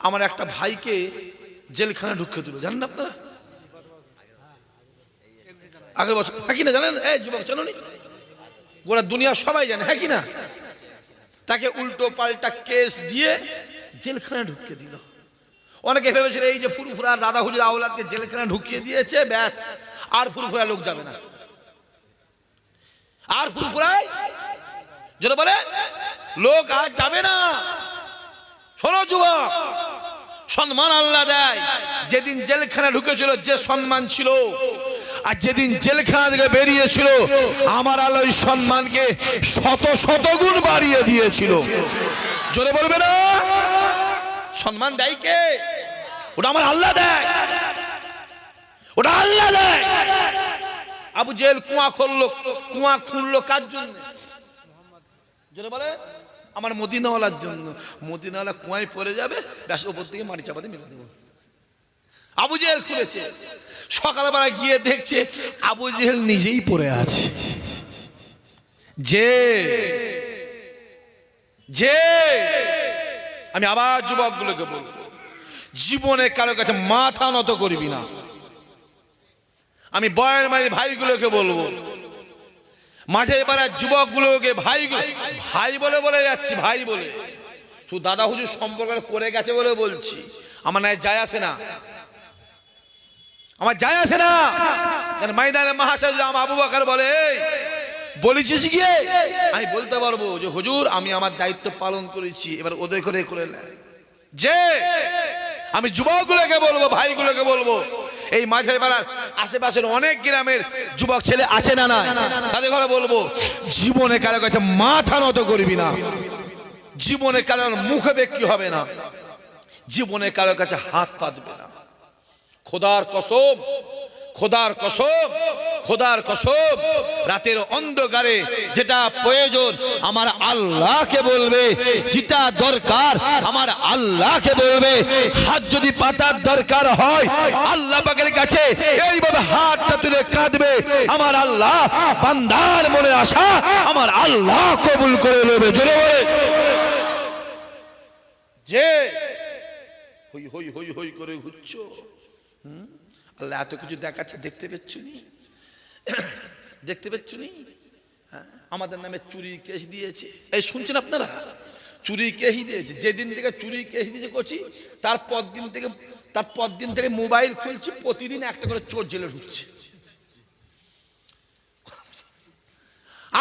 আমার একটা ভাইকে জেলখানা ঢুকিয়ে দিল, জানেন আপনারা? আগের বছর, হ্যাঁ কিনা জানেন? এই যুবক জানি, গোটা দুনিয়া সবাই জানে, হ্যাঁ কিনা? তাকে উল্টো পাল্টা কেস দিয়ে জেলখানা ঢুকিয়ে দিল। অনেকে ভেবেছিল এই যে ফুরফুরা দাদা হুজুর আওলাদকে জেলখানা ঢুকিয়ে দিয়েছে, ব্যাস আর ফুরফুরা লোক যাবে না, আর ফুরফুরায় যেটা বলে লোক আর যাবে না। শোনো যুবক, সম্মান আল্লাহ দেয়। যেদিন জেলখানা ঢুকেছিল যে সম্মান ছিল, আর যেদিন জেলখানা থেকে বেরিয়েছিল আমার আল্লাহ ওই সম্মানকে শত শত গুণ বাড়িয়ে দিয়েছিল। জোরে বলবে না? সম্মান দেয় কে? ওটা আমার আল্লাহ দেয়, ওটা আল্লাহ দেয়। আবু জেল কুয়া খুঁড়লো কার জন্য? জোরে বলে আমার মদিনাওয়ালার জন্য। মদিনাওয়ালা কুয়ায় পড়ে যাবে, ব্যাস ওপর থেকে মাটি চাপাতে মেরে দেবো। আবু জেহেল খুলেছে, সকালবেলা গিয়ে দেখছে আবু জেহেল নিজেই পড়ে আছে। যে আমি আবার যুবকগুলোকে বলবো, জীবনে কারো কাছে মাথা নত করবি না। আমি বয়ের মারি ভাইগুলোকে বলবো, মাঝে এবার যুবকগুলোকে ভাই বলে যাচ্ছি, ভাই বলে শুধু দাদা হুজুর সম্পর্ক করে গেছে বলে বলছি, আমার না যায় আসে না, আমার যায় আসে না। ময়দানে মাহাশাজ আবু বকর বলে বলেছিস গিয়ে, আমি বলতে পারবো যে হুজুর আমি আমার দায়িত্ব পালন করেছি, এবার ওদের করে নেয়। যে আমি যুবকগুলোকে বলবো, ভাইগুলোকে বলবো, এই মাঝের বেলার আশেপাশের অনেক গ্রামের যুবক ছেলে আছে না না, তাদের ঘরে বলবো জীবনে কারো কাছে মাথা নত করবি না, জীবনে কারোর মুখে বেক্কি হবে না, জীবনে কারোর কাছে হাত পাতবে না। খোদার কসম, খোদার কসম, খোদার কসম, রাতের অন্ধকারে যেটা প্রয়োজন আমার আল্লাহকে বলবে, যেটা দরকার আমার আল্লাহকে বলবে। হাত যদি পাতার দরকার হয় আল্লাহ পাকের কাছে এইভাবে হাতটা তুলে কাঁদবে, আমার আল্লাহ বান্দার মনে আশা আমার আল্লাহ কবুল করে নেবে। জোরে বলে যে হই হই হই হই করে ঘুরছো, আল্লাহ এত কিছু দেখাচ্ছে, দেখতে পেচ্ছুনি? দেখতে পেচ্ছুনি? আমাদের নামে চুরি কেস দিয়েছে, এই শুনছেন আপনারা? চুরি কেস দিয়েছে। যেদিন থেকে চুরি কেস দিয়েছে করছি, তার দিন থেকে মোবাইল খুলছি, প্রতিদিন একটা করে চোর জেলে ঢুকছে।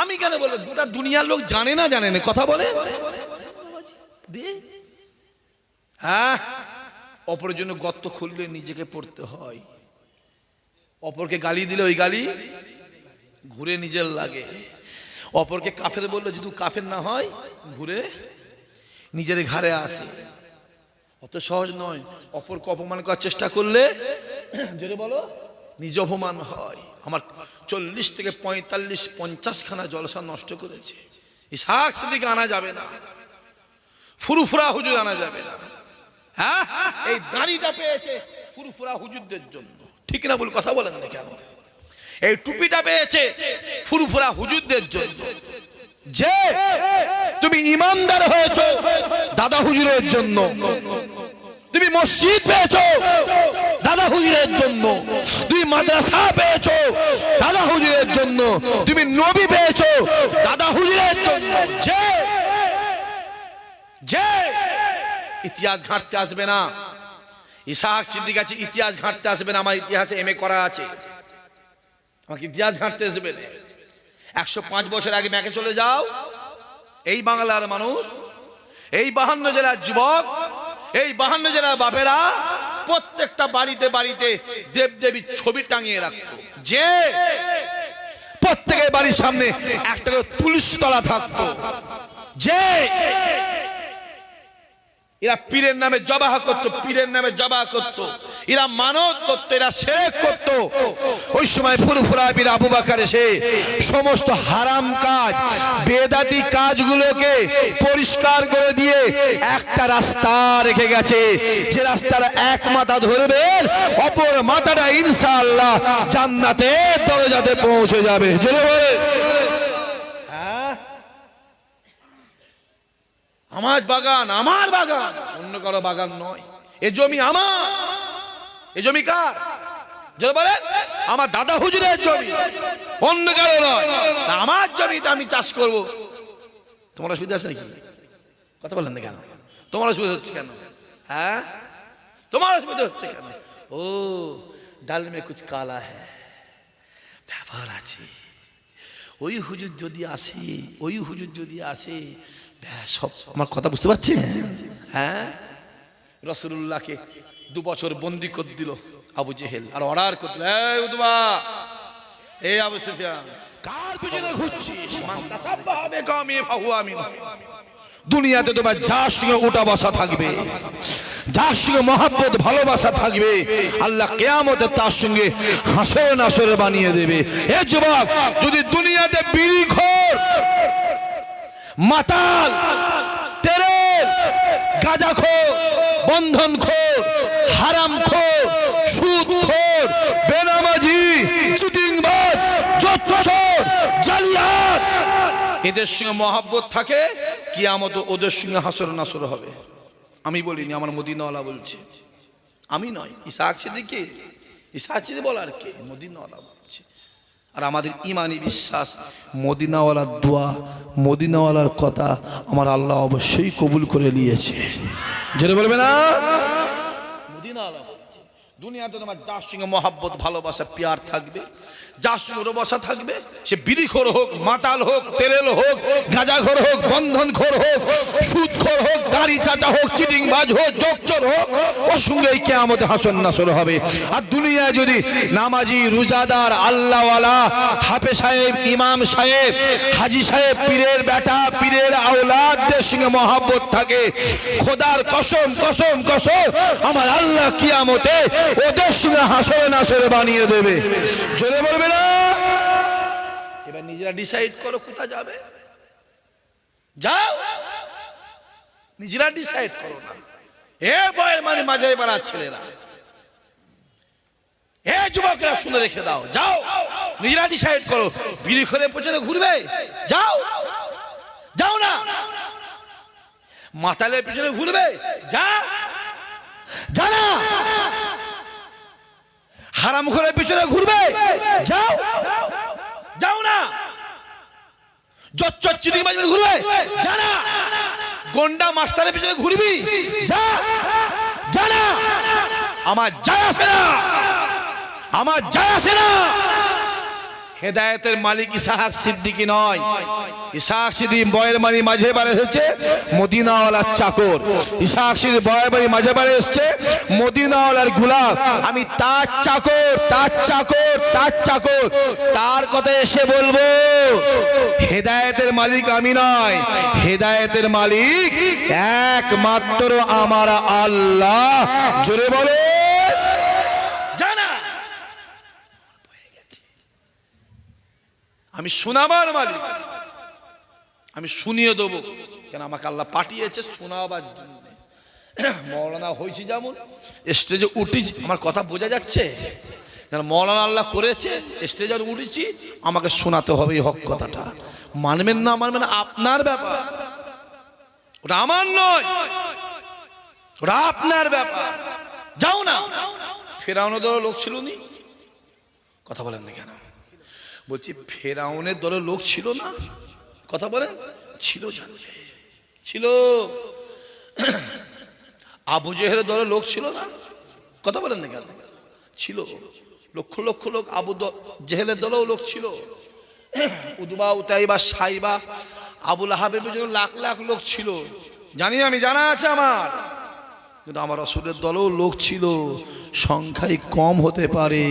আমি কেন বলবো? গোটা দুনিয়ার লোক জানে না, জানে না, কথা বলে। হ্যাঁ, অপরের জন্য গর্ত খুললে নিজেকে পড়তে হয়। অপরকে গালি দিলে ওই গালি ঘুরে নিজের লাগে। অপরকে কাফের বললে যদি কাফের না হয় ঘুরে নিজের ঘাড়ে আসে। অত সহজ নয়। অপরকে অপমান করার চেষ্টা করলে যদি বলো নিজে অপমান হয়। আমার 40 থেকে 45-50 খানা জলসা নষ্ট করেছে। ইসহাক সিদ্দিক আনা যাবে না, ফুরফুরা হুজুর আনা যাবে না। হ্যাঁ, এই দাড়িটা পেয়েছে ফুরফুরা হুজুরদের জন্য, ঠিক না? বল, কথা বলেন না কেন? এই টুপিটা পেয়েছে ফুরফুরা হুজুরদের জন্য। যে তুমি ইমানদার হয়েছো দাদা হুজুরের জন্য, তুমি মসজিদ পেয়েছো দাদা হুজুরের জন্য, তুমি মাদ্রাসা পেয়েছো দাদা হুজুরের জন্য, তুমি নবী পেয়েছো দাদা হুজুরের জন্য। যে ইতিহাস ঘাঁটতে আসবে না, ইসহাক সিদ্দিক আছে, ইতিহাস ঘাঁটতে আসবে না। আমার ইতিহাসে এমএ করা আছে, আমাকে ইতিহাস ঘাঁটতে আসবে না। 105 বছর আগে ব্যাকে চলে যাও। এই বাংলার মানুষ, এই 52 জেলার যুবক, এই 52 জেলার বাপেরা প্রত্যেকটা বাড়িতে বাড়িতে দেবদেবীর ছবি টাঙিয়ে রাখতো। যে প্রত্যেকের বাড়ির সামনে একটা করে তুলসী তলা থাকতো। যে এরা পীরের নামে জবাহ করতো, পীরের নামে জবাহ করতো, এরা মানত করতো, এরা শিরক করতো। ওই সময় ফুরফুরা পীর আবু বকর এসে সমস্ত হারাম কাজ, বেদাতি কাজগুলোকে পরিষ্কার করে দিয়ে একটা রাস্তা রেখে গেছে, যে রাস্তার এক মাথা ধরবেন অপর মাথাটা ইনশাআল্লাহ জান্নাতের দরজাতে পৌঁছে যাবে। জোরে বলে আমার বাগান, আমার বাগান, অন্য কারো বাগান নয়। এ জমি আমার। এ জমি কার? যদি বলেন আমার দাদা হুজুরের জমি, অন্য কারো নয়। আমার জমিতে আমি চাষ করব। তোমার অসুবিধা আছে নাকি? কথা বলেন না কেন? তোমার অসুবিধা হচ্ছে কেন? হ্যাঁ, তোমার অসুবিধা হচ্ছে কেন? ও ডাল মে কুছ কালা হ্যায়, ব্যাপার আছে। ওই হুজুর যদি আসে, ওই হুজুর যদি আসে, সব আমার কথা বুঝতে পারছেন? হ্যাঁ, রাসূলুল্লাহকে 2 বছর বন্দি করে দিল আবু জেহেল, আর অর্ডার করে দিল, এই উতবা, এই আবু সুফিয়ান, কার পিছনে ঘুরছিস? মান তাসাব্বাহা বিকাওমি ফাহুয়া মিনহুম। দুনিয়াতে তোমার যার সঙ্গে উঠা বসা থাকবে, যার সঙ্গে মহব্বত ভালোবাসা থাকবে, আল্লাহ কিয়ামতে তার সঙ্গে হাসর নাসর বানিয়ে দেবে। এ যুবক, যদি দুনিয়াতে বিড়িখোর, মাতাল, তেরেল, গাঁজাখোর, বন্ধনখোর, হারামখোর, সুদখোর, বেনামাজি, চিটিংবাজ, জোচ্চোর, জালিয়াত, এদের সঙ্গে মহব্বত থাকে, কিয়ামত ওদের সঙ্গে হাসর নাসর হবে। আমি বলিনি, আমার মদিনাওয়ালা বলছে, আমি নয়। ইসাহাক সিদ্দিকী, ইসাহাক সিদ্দিকী বলার কে? মদিনাওয়ালা বলছে। আর আমাদের ইমানি বিশ্বাস, মদিনাওয়ালার দোয়া, মদিনাওয়ালার কথা আমার আল্লাহ অবশ্যই কবুল করে নিয়েছে। যেটা বলবে না, মদিনাওয়ালা বলছে, দুনিয়াতে তোমার যার সঙ্গে মহব্বত ভালোবাসা পিয়ার থাকবে, যার সঙ্গে ভালোবাসা থাকবে, সে বিড়িখোর হোক, মাতাল হোক, তেরেল হোক, গাঁজাখোর হোক, বন্ধনখোর হোক, সুদখোর হোক, দাড়ি চাচা হোক, চিটিংবাজ হোক, জোচ্চোর হোক, ওর সঙ্গে কিয়ামতে হাসর নাসর হবে। আর দুনিয়ায় যদি নামাজি, রোজাদার, আল্লাহওয়ালা, হাফেজ সাহেব, ইমাম সাহেব, হাজি সাহেব, পীরের বেটা, পীরের আওলাদদের সঙ্গে মহব্বত থাকে, খোদার কসম কসম কসম, আমার আল্লাহ কিয়ামতে ওদের সঙ্গে হাসর নাসর বানিয়ে দেবে। জোরে বলবে না? এবার নিজেরা ডিসাইড করো কোথায় যাবে, যাও, নিজেরা ডিসাইড করো না। এ বয়ের মানে মাঝে বাড়ার ছেলেরা, এ যুবকরা শুনে রেখে দাও, যাও, নিজেরা ডিসাইড করো। বিড়ি করে পেছনে ঘুরবে, যাও, যাও না। মাতালের পেছনে ঘুরবে, যা, জানা। হারাম করে পিছনে ঘুরবে, যাও, যাও না। জচ্চর চিটিংবাজ ঘুরবে, জানা। গন্ডা মাস্টারের পিছনে ঘুরবি, যা, জানা। আমার যায় আসে না, আমার যায় আসে না। হেদায়েতের মালিক ইসাহাক সিদ্দিকী নয়। ইসাহাক সিদ্দিকী বয়ের বাড়ি মাঝে বাড়ি এসেছে মদিনাওয়ালার চাকর। ইসাহাক সিদ্দিকী বয়ের বাড়ি মাঝে বাড়ি এসেছে মদিনাওয়ালার গোলাম। আমি তার চাকর, তার চাকর, তার চাকর। তার কথা এসে বলবো, হেদায়েতের মালিক আমি নয়, হেদায়েতের মালিক একমাত্র আমার আল্লাহ। জোরে বলে জানা। আমি শোনাবার মালিক, আমি শুনিয়ে দেবো, কেন আমাকে আল্লাহ পাঠিয়েছে শোনাবার জন্য। মৌলানা হয়েছি যেমন, স্টেজে উঠেছি, আমার কথা বোঝা যাচ্ছে? কেন মৌলানা আল্লাহ করেছে, স্টেজে উঠেছি, আমাকে শোনাতে হবে এই হক কথাটা। মানবেন না মানবেন আপনার ব্যাপার, ওটা আমার নয়, ওটা আপনার ব্যাপার। যাও না। ফেরাউনের দলের লোক ছিল নি? কথা বলেন না কেন? বলছি ফেরাউনের দলের লোক ছিল না? কথা বলেন। ছিল, জানবে ছিল। আবু জেহেলের দলের লোক ছিল না? কথা বলেন না কেন? ছিল। লক্ষ লক্ষ লোক আবু জেহেলের দলেও লোক ছিল। উদবা, উতাইবা, সাইবা, আবুল আহাবের পেছনে লাখ লাখ লোক ছিল, জানি আমি, জানা আছে আমার। কিন্তু আমার রাসূলের দলেও লোক ছিল। সংখ্যায় কম হতে পারে,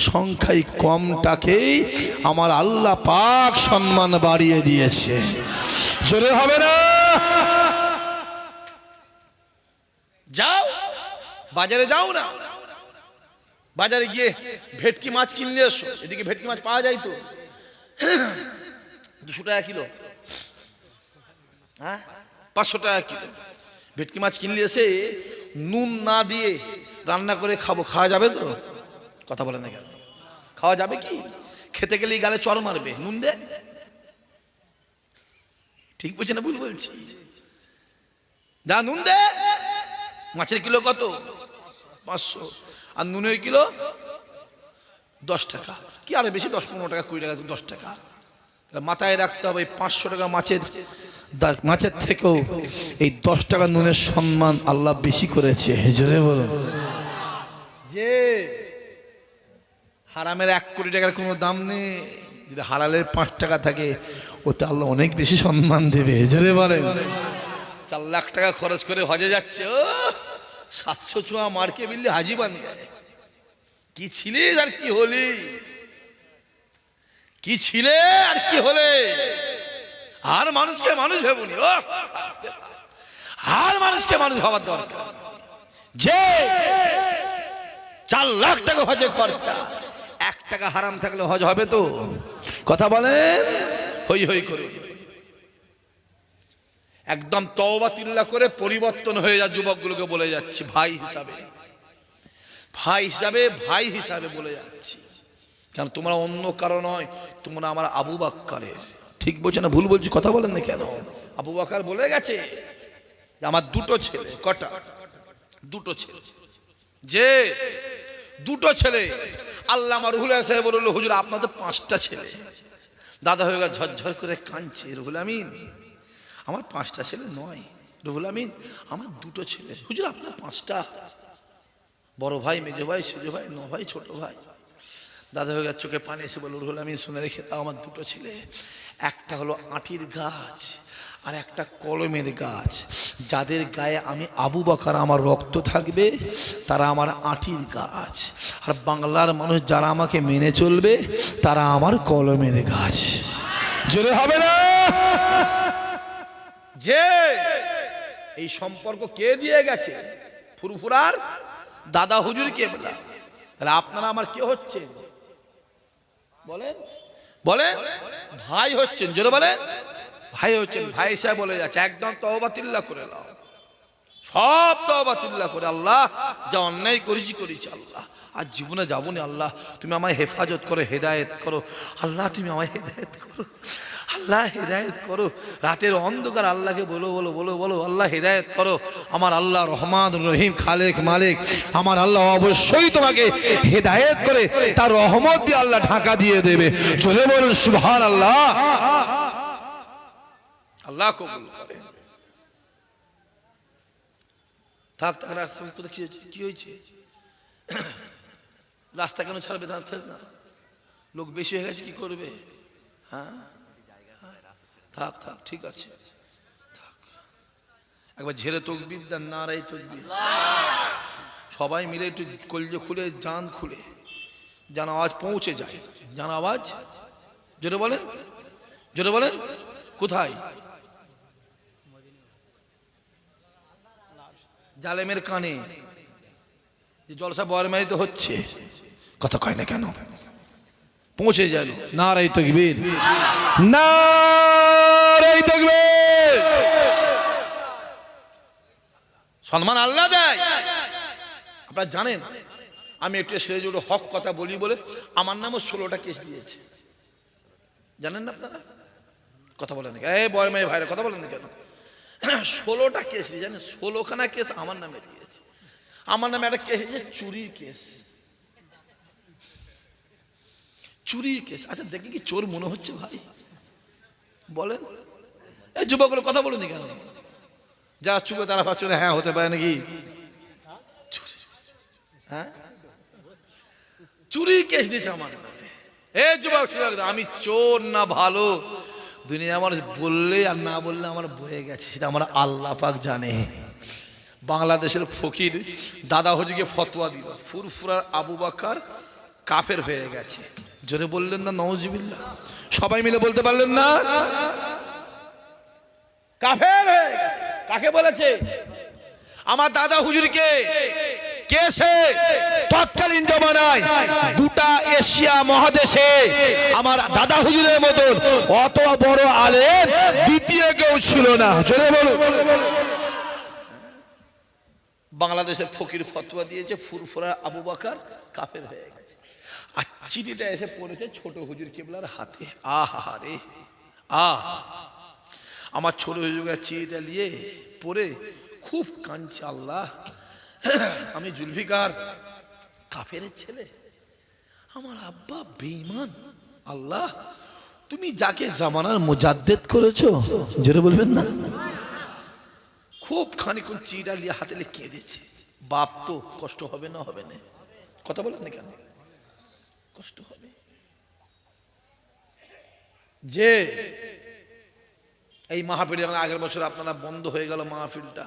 সংখ্যায় কমটাকেই আমার আল্লাহ পাক সম্মান বাড়িয়ে দিয়েছে। জোরে হবে না? যাও, বাজারে যাও না, বাজারে গিয়ে ভেটকি মাছ কিনলে এসো। এদিকে ভেটকি মাছ পাওয়া যায় তো 200 টাকা কিলো, হ্যাঁ 500 টাকা কিলো। ভেটকি মাছ কিনলে এসে নুন না দিয়ে রান্না করে খাবো, খাওয়া যাবে তো? কথা বলে না কেন? খাওয়া যাবে কি? খেতে গেলেই গালে চড় মারবে, নুন দে। ঠিক বলছি না ভুল বলছি? যা নুন দে। মাছের কিলো কত? 500। আর নুনের কিলো 10 টাকা। কি আরে বেশি, 10-15 টাকা, 20 টাকা, 10 টাকা। মাথায় রাখতে হবে 500 টাকা মাছের থেকেও এই 10 টাকা নুনের সম্মান আল্লাহ বেশি করেছে। জোরে বলুন। যে হারামের 1 কোটি টাকার কোনো দাম নেই, যদি হালালের 5 টাকা থাকে ওতে আল্লাহ অনেক বেশি সম্মান দেবে। জোরে বলেন। 4 লাখ টাকা খরচ করে হজে যাচ্ছে, ও 700 চুয়া মার্কে বিললে হাজি বান গায়ে। কি ছিলিস আর কি হলি, কি ছিলে আর কি হলে। আর মানুষকে মানুষ ভেবুনি, ও আর মানুষকে মানুষ ভাবার দরকার। যে 4 লাখ টাকা হজে খরচা, 1 টাকা হারাম থাকলে হজ হবে তো? কথা বলেন। হই হই করে একদম তওবা তিল্লা করে পরিবর্তন হয়ে যা। যুবকগুলোকে বলে যাচ্ছি ভাই হিসাবে, ভাই হিসাবে, ভাই হিসাবে বলে যাচ্ছি। কারণ তোমরা অন্য কারো নয়, তোমরা আমার আবু বাক্কারের। ঠিক বলছে না ভুল বলছি? কথা বলেন না কেন? আবু বাক্কার বলে গেছে আমার 2টো ছেলে। কটা? 2টো ছেলে। যে 2টো ছেলে আল্লামা রুহুল আমিন সাহেব বলল, হুজুর আপনার তো 5টা ছেলে। দাদা হয়ে গেছে, ঝরঝর করে কাঁদছে। রুহুল আমিন আমার 5টা ছেলে নয়, রুহুল আমিন আমার 2টো ছেলে। হুজুর আপনার 5টা? বড় ভাই, মেজো ভাই, সেজো ভাই, 9 ভাই, ছোট ভাই। দাদা হয়ে গেছে, চোখে পানি এসে বলল, রুহুল আমিন শুনে রেখে তাও আমার 2টো ছেলে। একটা হলো আঁটির গাছ আর একটা কলমের গাছ। যাদের গায়ে আমি আবু বকর আমার রক্ত থাকবে তারা আমার আঁটির গাছ, আর বাংলার মানুষ যারা আমাকে মেনে চলবে তারা আমার কলমের গাছ। জোরে হবে না? যে এই সম্পর্ক কে দিয়ে গেছে? ফুরফুরার দাদা হুজুর কেবলা। তাহলে আপনারা আমার কে হচ্ছেন? বলেন বলেন। ভাই হচ্ছেন। জোরে বলেন। ভাই হচ্ছেন। ভাই সাহেব বলে যাচ্ছে একদম তওবা তিল্লাহ করে নাও, সব তওবা তিল্লাহ করে। আল্লাহ যা অন্যায় করেছি আল্লাহ আর জীবনে যাবনি। আল্লাহ তুমি আমায় হেফাজত করো, হেদায়েত করো। আল্লাহ তুমি আমায় হেদায়েত করো, আল্লাহ হেদায়েত করো। রাতের অন্ধকার আল্লাহকে বলো বলো বলো বলো, আল্লাহ হেদায়েত করো। আমার আল্লাহ রহমান রহিম, খালেক মালিক। আমার আল্লাহ অবশ্যই তোমাকে হেদায়েত করে তার রহমত দিয়ে আল্লাহ ঢাকা দিয়ে দেবে। চলে বলুন সুবহানাল্লাহ। আল্লাহ কবুল করে। থাক থাক, রাস্তা কি হয়েছে? রাস্তা কেন ছাড়বে? না, লোক বেশি হয়ে গেছে, কি করবে? হ্যাঁ থাক থাক, ঠিক আছে থাক। একবার ঝেড়ে তকবীর দেন, নারায়ে তাকবীর। সবাই মিলে একটু কলজে খুলে, জান খুলে, যেন আওয়াজ পৌঁছে যায়। যেন আওয়াজ, জোরে বলেন, জোরে বলেন। কোথায়? জালেমের কানে। জলসা বরমাইতে হচ্ছে, কথা কয় না কেন? পৌঁছে যায়। নারায়ে তাকবীর, নারায়ে তাকবীর। সম্মান আল্লাহ দেয়। আপনারা জানেন আমি একটু সেরে জুড়ে হক কথা বলি বলে আমার নামও 16টা কেস দিয়েছে। জানেন না আপনারা? কথা বলেন না এই বরমাই ভাইরা, কথা বলেন না কেন? 16টা কেস দিয়ে, জানেন? 16খানা কেস আমার নামে দিয়েছে। আমার নামে একটা কেস দিয়েছে চুরির কেস। চুরির কেস। আচ্ছা দেখি কি চোর মনে হচ্ছে ভাই? বলেন। এই যুবকগুলো কথা বলুন কেন? যারা চুপে তারা ভাবছে হ্যাঁ হতে পারে নাকি? হ্যাঁ চুরির কেস দিয়েছে আমার নামে। এই যুবক, আমি চোর না ভালো দুনিয়া আমার বললে আর না বললে আমার বয়ে গেছে, সেটা আমার আল্লাহ পাক জানে। বাংলাদেশের ফকির দাদা হুজুরকে ফতোয়া দিল, ফুরফুরার আবু বকর কাফের হয়ে গেছে। জোরে বললেন না নাউজুবিল্লাহ? সবাই মিলে বলতে পারলেন না? কাফের হয়ে গেছে। কাকে বলেছে? আমার দাদা হুজুরকে কেসে তৎকালীন জমানায় গোটা এশিয়া মহাদেশে আমার দাদা হুজুরের মতন অত বড় আলেম দ্বিতীয় কেউ ছিল না। জোরে বলুন। বাংলাদেশের ফকির ফতোয়া দিয়েছে ফুরফুরা আবু বকর কাফের হয়ে গেছে। আর চিঠিটা এসে পড়েছে ছোট হুজুর কেবলার হাতে। আহা রে আহ, আমার ছোট হুজুরের চিঠিটা নিয়ে পড়ে খুব কাঁদছে, আল্লাহ আমি জুলফিকার কাফেরের ছেলে, আমার আব্বা বেঈমান, আল্লাহ তুমি যাকে জামানার মুজাদ্দেদ করেছো, জোরে বলবেন না। খুব খানিকক্ষণ চিড়া লিয়ে হাতে লিখে কেঁদেছে। বাপ তো কষ্ট হবে না, হবে না? কথা বলেন না কেন? কষ্ট হবে। যে এই মাহফিল আগের বছর আপনারা বন্ধ হয়ে গেল মাহফিলটা,